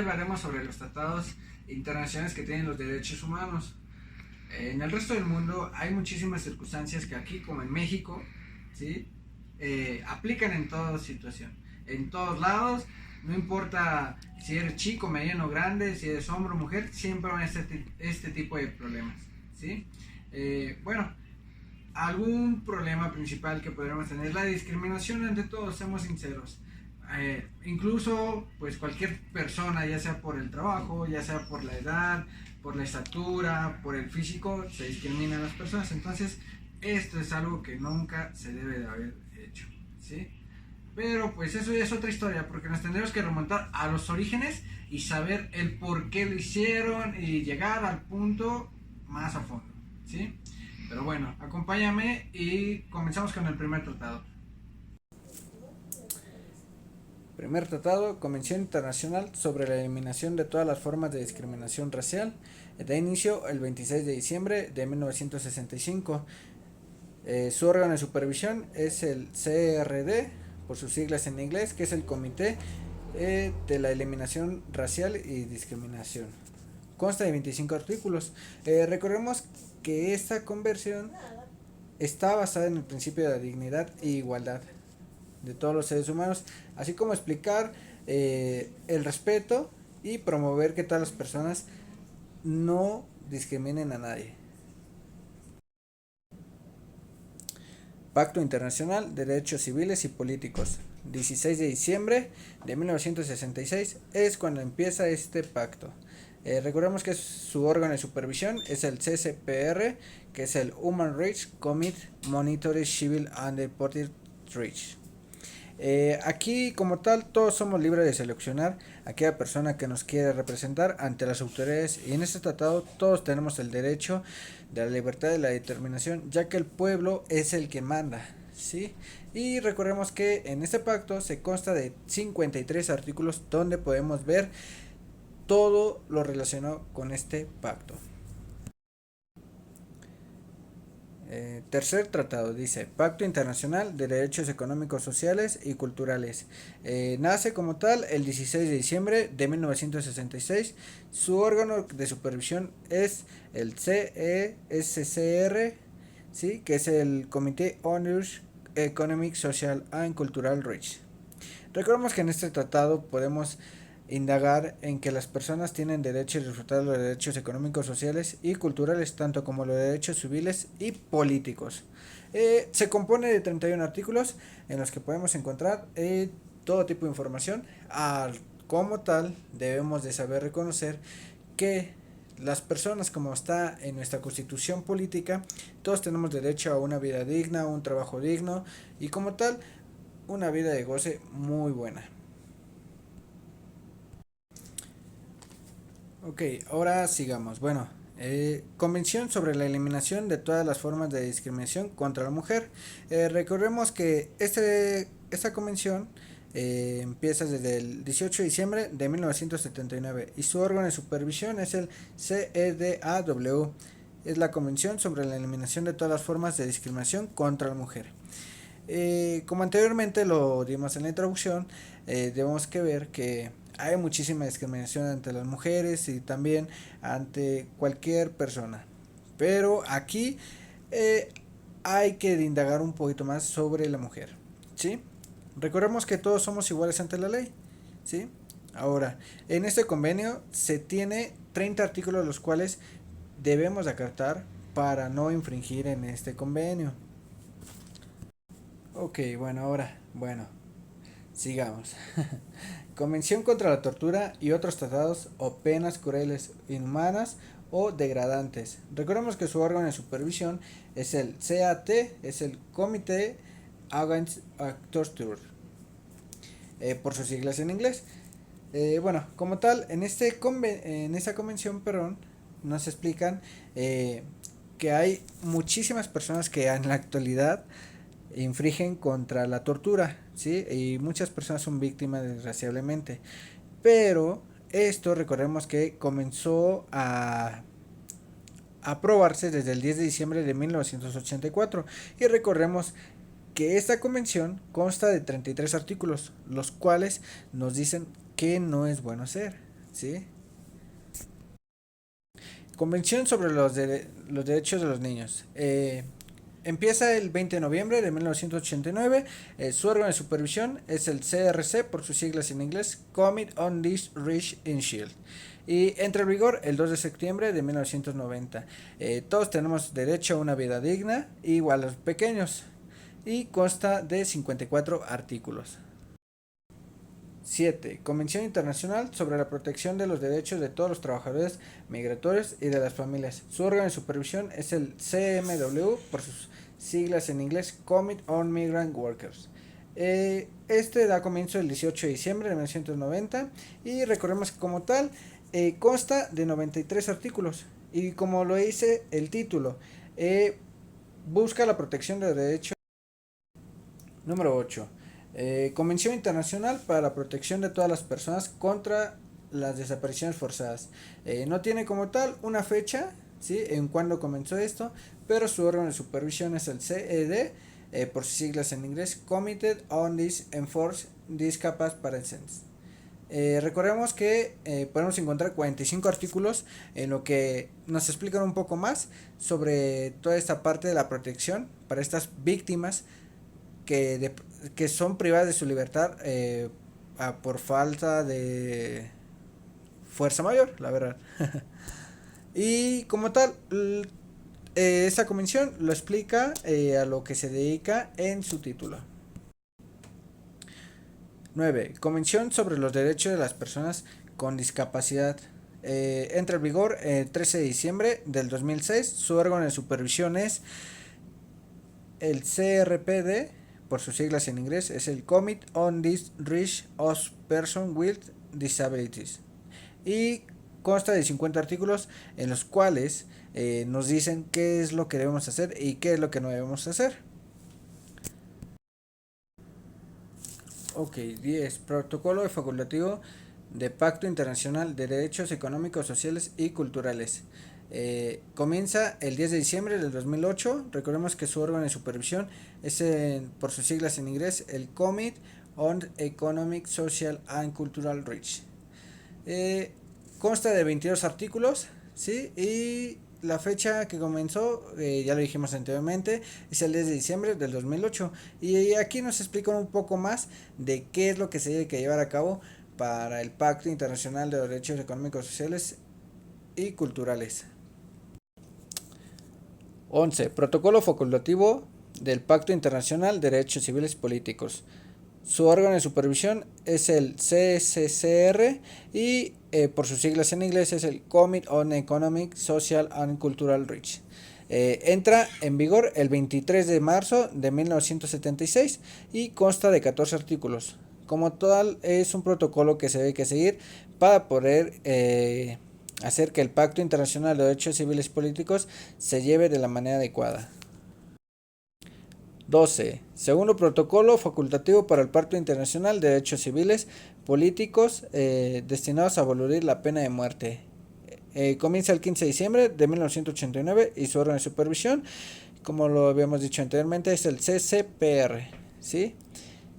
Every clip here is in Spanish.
hablaremos sobre los tratados internacionales que tienen los derechos humanos. En el resto del mundo hay muchísimas circunstancias que aquí, como en México, ¿sí? Aplican en toda situación, en todos lados, no importa si eres chico, mediano, grande, si eres hombre o mujer, siempre van a estar este tipo de problemas, ¿sí? Bueno, algún problema principal que podríamos tener es la discriminación ante todos, seamos sinceros. Incluso pues cualquier persona, ya sea por el trabajo, ya sea por la edad, por la estatura, por el físico, se discrimina a las personas. Entonces esto es algo que nunca se debe de haber hecho, ¿sí? Pero pues eso ya es otra historia, porque nos tendremos que remontar a los orígenes y saber el por qué lo hicieron y llegar al punto más a fondo, ¿sí? Pero bueno, acompáñame y comenzamos con el primer tratado. Primer tratado, Convención Internacional sobre la Eliminación de todas las formas de discriminación racial. Da inicio el 26 de diciembre de 1965. Su órgano de supervisión es el CRD, por sus siglas en inglés, que es el Comité de la Eliminación Racial y Discriminación. Consta de 25 artículos. Recordemos que esta convención está basada en el principio de la dignidad e igualdad de todos los seres humanos, así como explicar el respeto y promover que todas las personas no discriminen a nadie. Pacto Internacional de Derechos Civiles y Políticos. 16 de diciembre de 1966 es cuando empieza este pacto. Recordemos que su órgano de supervisión es el CCPR, que es el Human Rights Committee Monitoring Civil and Deported Rights. Aquí como tal todos somos libres de seleccionar a aquella persona que nos quiere representar ante las autoridades, y en este tratado todos tenemos el derecho de la libertad de la determinación, ya que el pueblo es el que manda, ¿sí? Y recordemos que en este pacto se consta de 53 artículos donde podemos ver todo lo relacionado con este pacto. Tercer tratado, dice Pacto Internacional de Derechos Económicos, Sociales y Culturales. Nace como tal el 16 de diciembre de 1966. Su órgano de supervisión es el CESCR, ¿sí? Que es el Comité on Economic, Social and Cultural Rights. Recordemos que en este tratado podemos indagar en que las personas tienen derecho a disfrutar de los derechos económicos, sociales y culturales, tanto como los derechos civiles y políticos. Se compone de 31 artículos en los que podemos encontrar todo tipo de información. Como tal, debemos de saber reconocer que las personas, como está en nuestra constitución política, todos tenemos derecho a una vida digna, un trabajo digno y como tal, una vida de goce muy buena. Ok, ahora sigamos. Bueno, Convención sobre la eliminación de todas las formas de discriminación contra la mujer. Recordemos que esta convención empieza desde el 18 de diciembre de 1979 y su órgano de supervisión es el CEDAW. Es la Convención sobre la eliminación de todas las formas de discriminación contra la mujer. Como anteriormente lo dimos en la introducción, debemos que ver que hay muchísima discriminación ante las mujeres y también ante cualquier persona. Pero aquí hay que indagar un poquito más sobre la mujer, ¿sí? Recordemos que todos somos iguales ante la ley, ¿sí? Ahora, en este convenio se tiene 30 artículos los cuales debemos acatar para no infringir en este convenio. Ok, bueno, sigamos. Convención contra la tortura y otros tratados o penas crueles, inhumanas o degradantes. Recordemos que su órgano de supervisión es el CAT, es el Comité Against Torture, por sus siglas en inglés. Bueno, como tal, en esta convención, nos explican que hay muchísimas personas que en la actualidad infringen contra la tortura, ¿sí? Y muchas personas son víctimas desgraciadamente. Pero esto recordemos que comenzó a aprobarse desde el 10 de diciembre de 1984 y recordemos que esta convención consta de 33 artículos, los cuales nos dicen que no es bueno hacer. ¿sí? Convención sobre los derechos de los niños. Empieza el 20 de noviembre de 1989. Su órgano de supervisión es el CRC, por sus siglas en inglés, Commit on This Rich in Shield. Y entra en vigor el 2 de septiembre de 1990. Todos tenemos derecho a una vida digna, igual a los pequeños. Y consta de 54 artículos. 7. Convención Internacional sobre la Protección de los Derechos de todos los trabajadores migratorios y de las familias. Su órgano de supervisión es el CMW, por sus siglas en inglés, Commit on Migrant Workers. Este da comienzo el 18 de diciembre de 1990 y recordemos que como tal consta de 93 artículos y como lo dice el título, busca la protección de los derechos. Número 8. Convención Internacional para la Protección de todas las personas contra las desapariciones forzadas. No tiene como tal una fecha, ¿sí? En cuándo comenzó esto, pero su órgano de supervisión es el CED, por sus siglas en inglés, Committed on This Enforced Discapacity. Recordemos que podemos encontrar 45 artículos en lo que nos explican un poco más sobre toda esta parte de la protección para estas víctimas que son privadas de su libertad por falta de fuerza mayor, la verdad. Y como tal, esta convención lo explica a lo que se dedica en su título. 9. Convención sobre los derechos de las personas con discapacidad. Entra en vigor el 13 de diciembre del 2006. Su órgano de supervisión es el CRPD, por sus siglas en inglés, es el Commit on This Rights of Persons with Disabilities. Y consta de 50 artículos en los cuales nos dicen qué es lo que debemos hacer y qué es lo que no debemos hacer. Ok, 10. Protocolo de facultativo de Pacto Internacional de Derechos Económicos, Sociales y Culturales. Comienza el 10 de diciembre del 2008. Recordemos que su órgano de supervisión es, por sus siglas en inglés, el Commit on Economic, Social and Cultural Rights. Consta de 22 artículos, ¿sí? Y la fecha que comenzó, ya lo dijimos anteriormente, es el 10 de diciembre del 2008. Y aquí nos explican un poco más de qué es lo que se tiene que llevar a cabo para el Pacto Internacional de Derechos Económicos, Sociales y Culturales. 11. Protocolo facultativo del Pacto Internacional de Derechos Civiles y Políticos. Su órgano de supervisión es el CCCR y por sus siglas en inglés es el Commit on Economic, Social and Cultural Rights. Entra en vigor el 23 de marzo de 1976 y consta de 14 artículos. Como tal, es un protocolo que se debe que seguir para poder hacer que el Pacto Internacional de Derechos Civiles y Políticos se lleve de la manera adecuada. 12. Segundo protocolo facultativo para el Pacto Internacional de Derechos Civiles Políticos destinados a abolir la pena de muerte. Comienza el 15 de diciembre de 1989 y su órgano de supervisión, como lo habíamos dicho anteriormente, es el CCPR, ¿sí?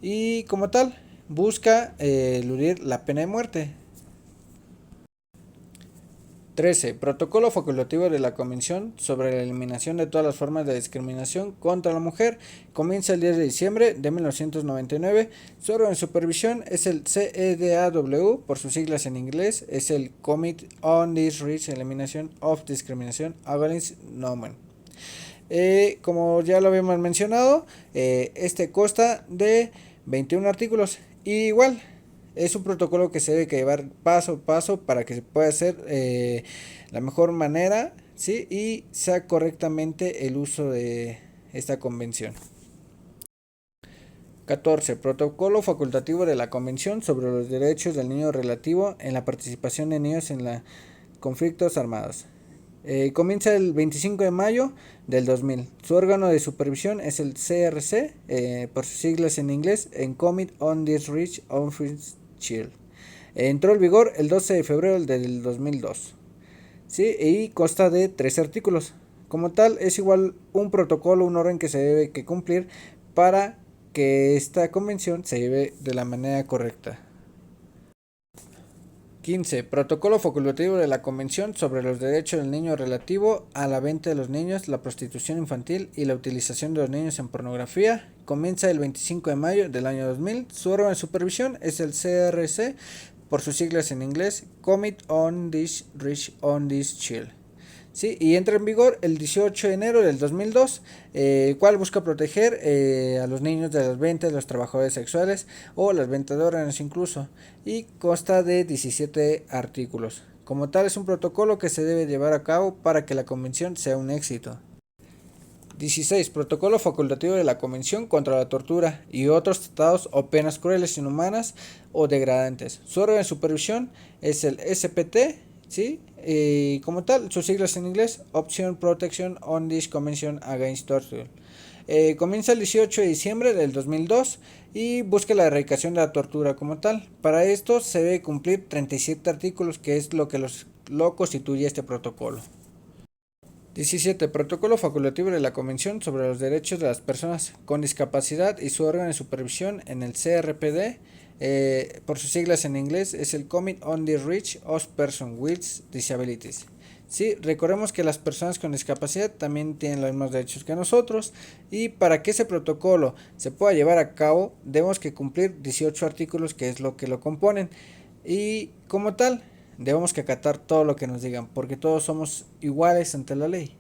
Y como tal, busca eludir la pena de muerte. 13. Protocolo facultativo de la Convención sobre la eliminación de todas las formas de discriminación contra la mujer. Comienza el 10 de diciembre de 1999. Su órgano de supervisión es el CEDAW, por sus siglas en inglés, es el Committee on This Rights Elimination of Discrimination Against Women. Como ya lo habíamos mencionado, este consta de 21 artículos. Y igual, es un protocolo que se debe llevar paso a paso para que se pueda hacer la mejor manera, ¿sí? Y sea correctamente el uso de esta convención. 14. Protocolo facultativo de la Convención sobre los Derechos del Niño relativo en la participación de niños en los conflictos armados. Comienza el 25 de mayo del 2000. Su órgano de supervisión es el CRC, por sus siglas en inglés, en Commit on This Rights of Child. Entró en vigor el 12 de febrero del 2002. ¿Sí? Y consta de 3 artículos. Como tal, es igual un protocolo, un orden que se debe que cumplir para que esta convención se lleve de la manera correcta. 15. Protocolo facultativo de la Convención sobre los Derechos del Niño relativo a la venta de los niños, la prostitución infantil y la utilización de los niños en pornografía. Comienza el 25 de mayo del año 2000. Su órgano de supervisión es el CRC, por sus siglas en inglés, Commit on this Reach on this Child. Sí, y entra en vigor el 18 de enero del 2002, el cual busca proteger a los niños de las ventas de los trabajadores sexuales o las ventas de órganos incluso, y consta de 17 artículos. Como tal, es un protocolo que se debe llevar a cabo para que la convención sea un éxito. 16. Protocolo facultativo de la Convención contra la tortura y otros tratados o penas crueles, inhumanas o degradantes. Su órgano de supervisión es el SPT, ¿sí? Como tal, sus siglas en inglés, Option Protection on this Convention Against Torture. Comienza el 18 de diciembre del 2002 y busca la erradicación de la tortura como tal. Para esto se debe cumplir 37 artículos, que es lo que lo constituye este protocolo. 17. Protocolo facultativo de la Convención sobre los Derechos de las Personas con Discapacidad y su órgano de supervisión en el CRPD, por sus siglas en inglés, es el Commit on the Rights of Persons with Disabilities. Sí, recordemos que las personas con discapacidad también tienen los mismos derechos que nosotros, y para que ese protocolo se pueda llevar a cabo debemos que cumplir 18 artículos, que es lo que lo componen, y como tal debemos que acatar todo lo que nos digan, porque todos somos iguales ante la ley.